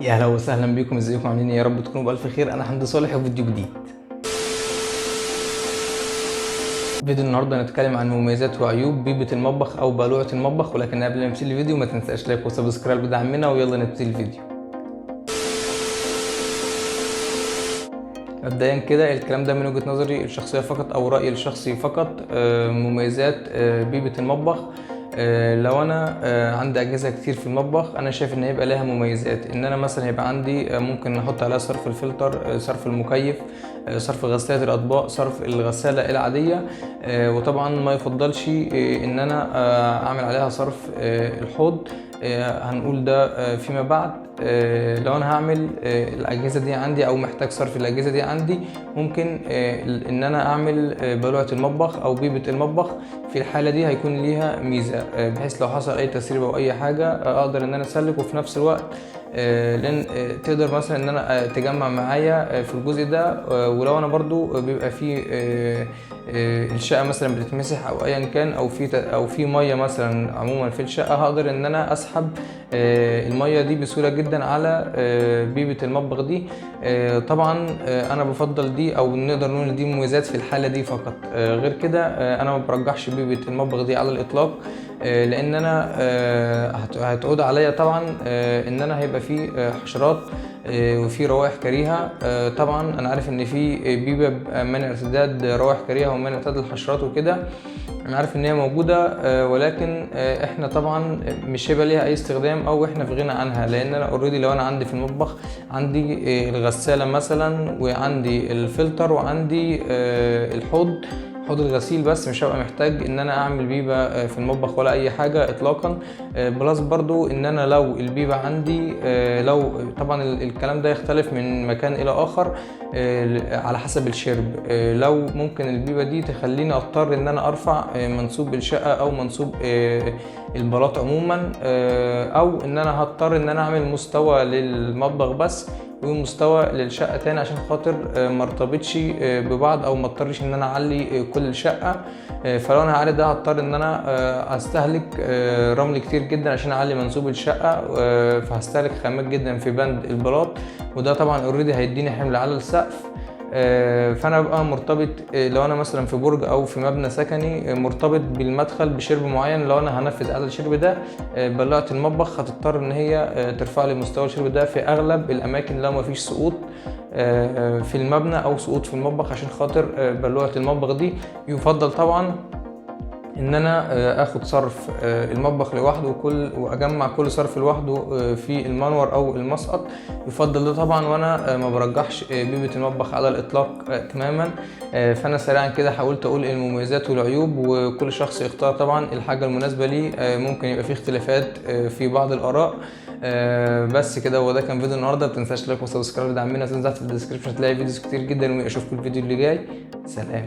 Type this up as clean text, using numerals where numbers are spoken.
يا اهلا وسهلا بكم، ازيكم عاملين ايه؟ يا رب تكونوا بالف خير. انا حمدي صالح وفيديو جديد. فيديو النهارده هنتكلم عن مميزات وعيوب بيبة المطبخ او بلوعة المطبخ، ولكن قبل ما نبتدي الفيديو ما تنساش لايك وسبسكرايب بدعمنا، ويلا نبتدي الفيديو. مبدئيا كده الكلام ده من وجهة نظري الشخصية فقط او رأيي الشخصي فقط. مميزات بيبة المطبخ، لو انا عندي اجهزه كتير في المطبخ انا شايف ان هيبقى لها مميزات. ان انا مثلا هيبقى عندي ممكن احط عليها صرف الفلتر، صرف المكيف، صرف غسالة الاطباق، صرف الغسالة العادية. وطبعا ما يفضلش ان انا اعمل عليها صرف الحوض. هنقول ده فيما بعد. لو انا هعمل الاجهزه دي عندي او محتاج صرف الاجهزه دي عندي، ممكن ان انا اعمل بلوعه المطبخ او بيبه المطبخ. في الحاله دي هيكون ليها ميزه، بحيث لو حصل اي تسريب او اي حاجه اقدر ان انا اسلك، وفي نفس الوقت لان تقدر مثلا ان انا تجمع معايا في الجزء ده. ولو انا برضو بيبقى في الشقه مثلا بتتمسح او ايا كان، او في ميه مثلا عموما في الشقه، هقدر ان انا اسحب الميه دي بسهوله جدا على بيبه المطبخ دي. طبعا انا بفضل دي، او نقدر نقول دي مميزات في الحاله دي فقط. غير كده انا ما برجحش بيبه المطبخ دي على الاطلاق، لان انا هتعود عليا طبعا ان انا هيبقى في حشرات وفي روائح كريهه. طبعا انا عارف ان في بيبه منع ارتداد روائح كريهه ومنع ارتداد الحشرات وكده. انا عارف ان هي موجوده، ولكن احنا طبعا مش هيبقى ليها اي استخدام، او احنا في غنى عنها. لان انا اوريدي لو انا عندي في المطبخ عندي الغساله مثلا، وعندي الفلتر، وعندي حوض الغسيل، بس مش هبقى محتاج ان انا اعمل بيبه في المطبخ ولا اي حاجه اطلاقا. بلس برضو ان انا لو البيبه عندي، لو طبعا الكلام ده يختلف من مكان الى اخر على حسب الشرب. لو ممكن البيبه دي تخليني اضطر ان انا ارفع منسوب الشقه او منسوب البلاط عموما، او ان انا هضطر ان انا اعمل مستوى للمطبخ بس ومستوى للشقه تاني، عشان خاطر ما ارتبطش ببعض، او ما اضطرش ان انا اعلي كل الشقه. فلو انا هعلي ده هضطر ان انا استهلك رمل كتير جدا عشان اعلي منسوب الشقه، فهستهلك خامات جدا في بند البلاط، وده طبعا اوريدي هيديني حمل على السقف. فانا ببقى مرتبط، لو انا مثلا في برج او في مبنى سكني، مرتبط بالمدخل بشرب معين. لو انا هنفذ على الشرب ده، بلعة المطبخ هتضطر ان هي ترفع لي مستوى الشرب ده في اغلب الاماكن لو ما فيش سقوط في المبنى او سقوط في المطبخ. عشان خاطر بلوعة المطبخ دي يفضل طبعا ان انا اخد صرف المطبخ لوحده، واجمع كل صرف لوحده في المنور او المسقط. يفضل ده طبعا، وانا ما برجحش بيبة المطبخ على الاطلاق تماما. فانا سريعا كده حاولت اقول المميزات والعيوب، وكل شخص يختار طبعا الحاجه المناسبه ليه. ممكن يبقى فيه اختلافات في بعض الاراء. بس كده، وده كان فيديو النهارده. ما تنساش لايك وسبسكرايب دعمنا، تنزل في الديسكربشن هتلاقي فيديوز كتير جدا، واشوفكم الفيديو اللي جاي. سلام.